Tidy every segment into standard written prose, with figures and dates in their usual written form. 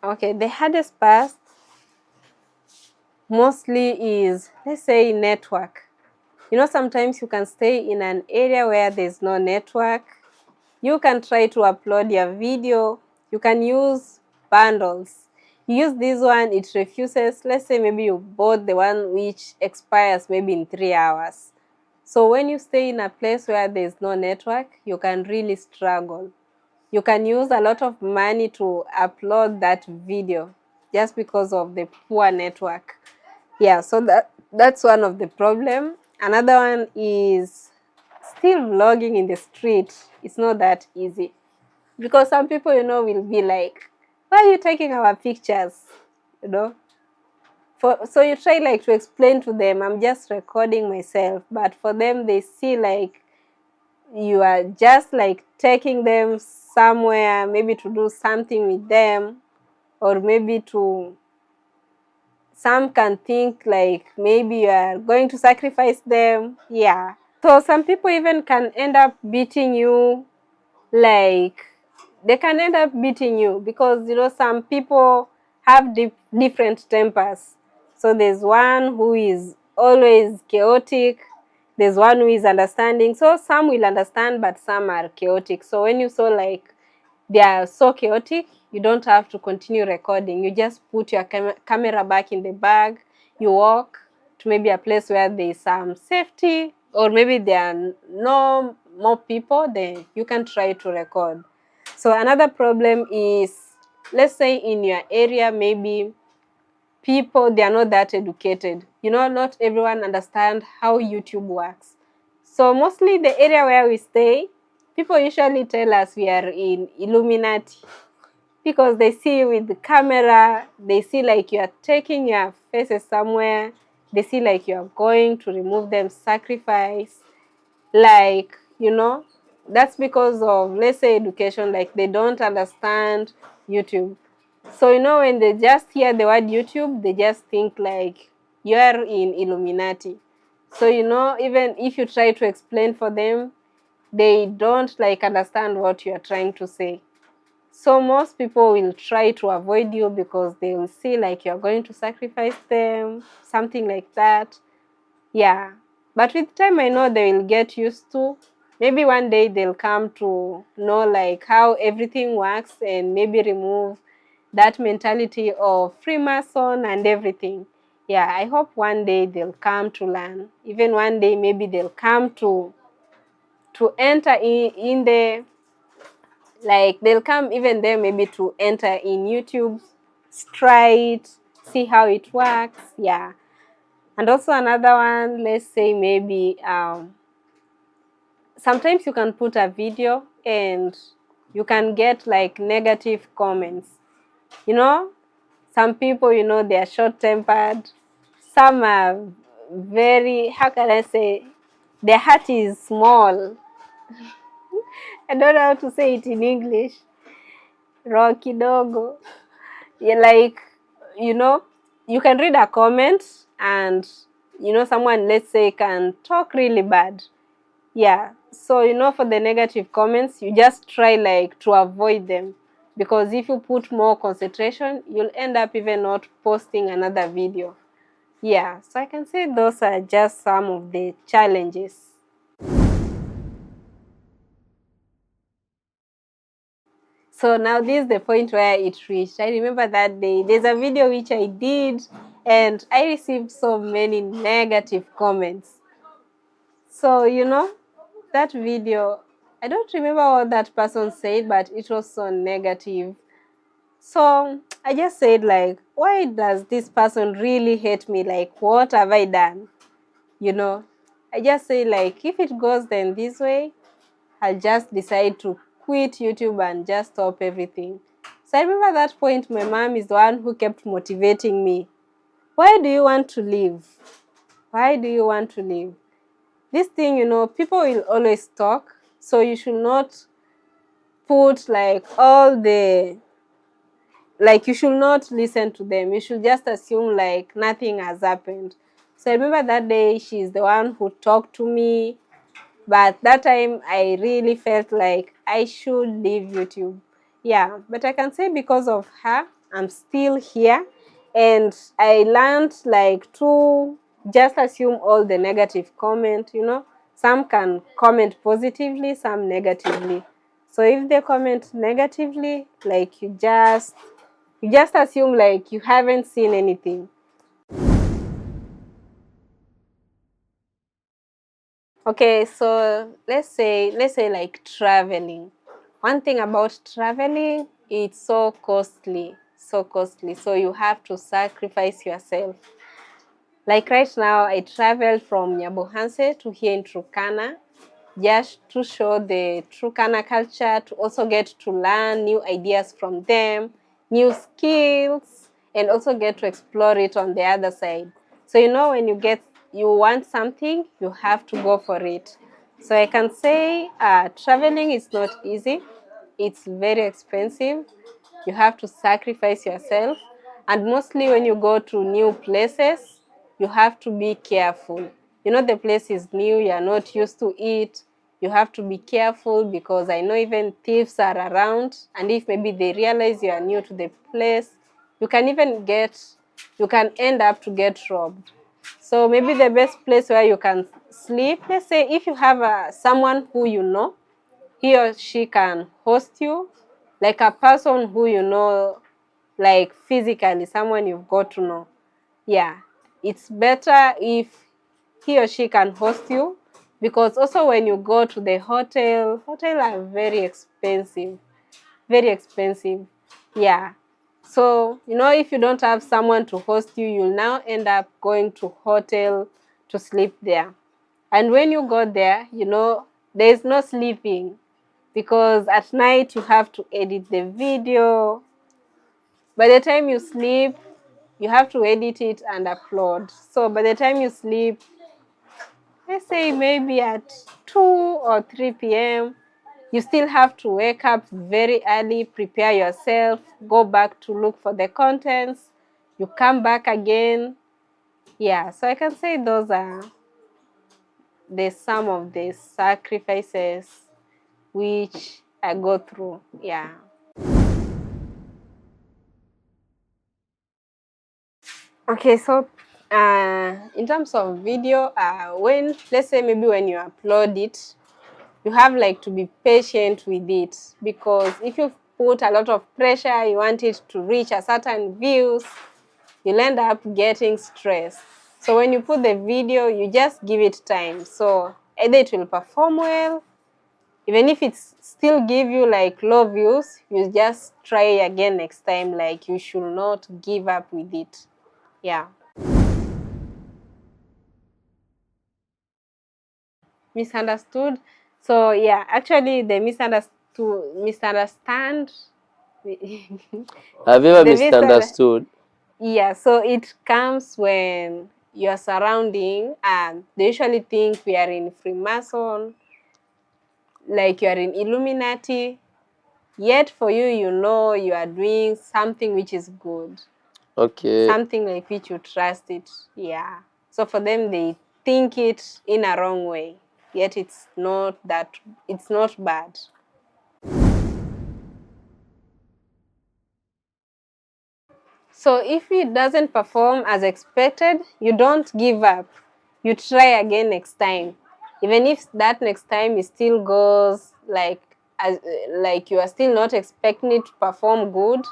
Okay, the hardest part mostly is, let's say, network. Sometimes you can stay in an area where there's no network. You can try to upload your video. You can use bundles. You use this one, it refuses. Let's say maybe you bought the one which expires maybe in 3 hours. So when you stay in a place where there's no network, you can really struggle. You can use a lot of money to upload that video just because of the poor network. Yeah, so that's one of the problem. Another one is still vlogging in the street. It's not that easy because some people, will be like, "Why are you taking our pictures?" You know. So you try like to explain to them, "I'm just recording myself," but for them, they see like you are just like taking them somewhere, maybe to do something with them, or maybe to, some can think like maybe you are going to sacrifice them. Yeah. So some people even can end up beating you, like they can end up beating you because some people have different tempers. So there's one who is always chaotic, there's one who is understanding. So some will understand, but some are chaotic. So when you saw like they are so chaotic, you don't have to continue recording. You just put your camera back in the bag, you walk to maybe a place where there is some safety, or maybe there are no more people, then you can try to record. So another problem is, let's say in your area, maybe people, they are not that educated. Not everyone understands how YouTube works. So mostly the area where we stay, people usually tell us we are in Illuminati because they see you with the camera, they see like you are taking your faces somewhere, they see like you are going to remove them, sacrifice, like, that's because of, let's say, education, like they don't understand YouTube. So, when they just hear the word YouTube, they just think like you're in Illuminati. So, even if you try to explain for them, they don't like understand what you're trying to say. So most people will try to avoid you because they will see like you're going to sacrifice them, something like that. Yeah. But with time, I know they will get used to. Maybe one day they'll come to know like how everything works and maybe remove that mentality of Freemason and everything. Yeah, I hope one day they'll come to learn. Even one day maybe they'll come to enter in the, like they'll come even there maybe to enter in YouTube, try it, see how it works. Yeah. And also another one, let's say maybe sometimes you can put a video and you can get like negative comments. Some people, they are short-tempered. Some are very, how can I say, their heart is small. I don't know how to say it in English. Rocky dogo. Yeah, like, you know, you can read a comment and, someone, let's say, can talk really bad. Yeah. So, for the negative comments, you just try like to avoid them, because if you put more concentration, you'll end up even not posting another video. Yeah. So I can say those are just some of the challenges. So now this is the point where it reached. I remember that day, there's a video which I did and I received so many negative comments. So, that video, I don't remember what that person said, but it was so negative. So I just said like, why does this person really hate me? Like, what have I done? I just say like, if it goes then this way, I'll just decide to quit YouTube and just stop everything. So I remember at that point, my mom is the one who kept motivating me. Why do you want to leave? Why do you want to leave? This thing, people will always talk. So you should not put like you should not listen to them. You should just assume like nothing has happened. So I remember that day, she's the one who talked to me. But that time, I really felt like I should leave YouTube. Yeah, but I can say because of her, I'm still here, and I learned like to just assume all the negative comment, you know. Some can comment positively, some negatively. So if they comment negatively, like you just assume like you haven't seen anything. Okay, so let's say like traveling. One thing about traveling, it's so costly, so costly. So you have to sacrifice yourself. Like right now, I traveled from Nyabohanse to here in Turkana just to show the Turkana culture, to also get to learn new ideas from them, new skills, and also get to explore it on the other side. So you know when you want something, you have to go for it. So I can say traveling is not easy. It's very expensive. You have to sacrifice yourself. And mostly when you go to new places, you have to be careful. You know, the place is new, you are not used to it. You have to be careful because I know even thieves are around. And if maybe they realize you are new to the place, you can end up to get robbed. So maybe the best place where you can sleep, let's say if you have someone who you know, he or she can host you, like a person who you know, like physically, someone you've got to know. Yeah, it's better if he or she can host you, because also when you go to the hotel are very expensive, very expensive. Yeah. So, you know, if you don't have someone to host you, you'll now end up going to hotel to sleep there. And when you go there, you know, there's no sleeping because at night you have to edit the video. By the time you sleep, you have to edit it and upload. So by the time you sleep, let's say maybe at 2 or 3 p.m., you still have to wake up very early, prepare yourself, go back to look for the contents, you come back again. Yeah, so I can say those are some of the sacrifices which I go through. Yeah. Okay, so in terms of video, when let's say maybe when you upload it, you have like to be patient with it, because if you put a lot of pressure, you want it to reach a certain views, you'll end up getting stressed. So when you put the video, you just give it time. So either it will perform well, even if it's still give you like low views, you just try again next time. Like you should not give up with it. Yeah. Misunderstood. So yeah, actually the misunderstand. Have you ever The misunderstand. misunderstood? Yeah, so it comes when your surrounding, and they usually think we are in Freemason, like you are in Illuminati. Yet for you, you know you are doing something which is good, Okay. something like which you trust it. Yeah. So for them, they think it in a wrong way. Yet it's not that. It's not bad. So if it doesn't perform as expected, you don't give up. You try again next time. Even if that next time it still goes like you are still not expecting it to perform good,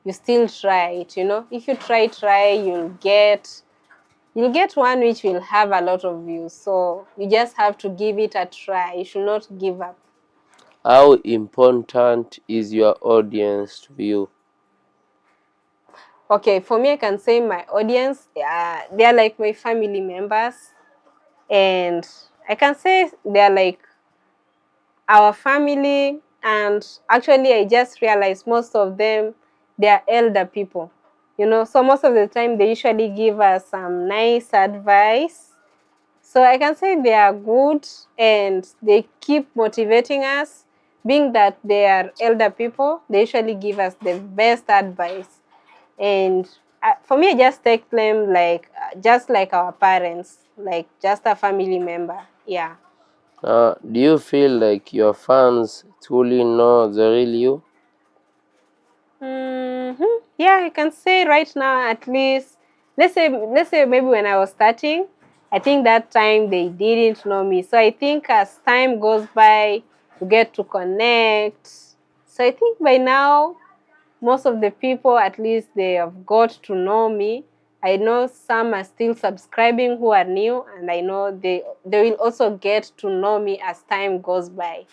you still try it, you know. If you try, you'll get one which will have a lot of views. So you just have to give it a try. You should not give up. How important is your audience to you? Okay, for me, I can say my audience, they're like my family members. And I can say they're like our family. And actually, I just realized most of them, they are elder people. You know, so most of the time, they usually give us some nice advice. So I can say they are good and they keep motivating us. Being that they are elder people, they usually give us the best advice. And for me, I just take them like just like our parents, like just a family member. Yeah. Do you feel like your fans truly know the real you? hmm yeah, I can say right now at least, let's say maybe when I was starting, I think that time they didn't know me. So I think as time goes by, you get to connect. So I think by now, most of the people, at least they have got to know me. I know some are still subscribing who are new, and I know they will also get to know me as time goes by.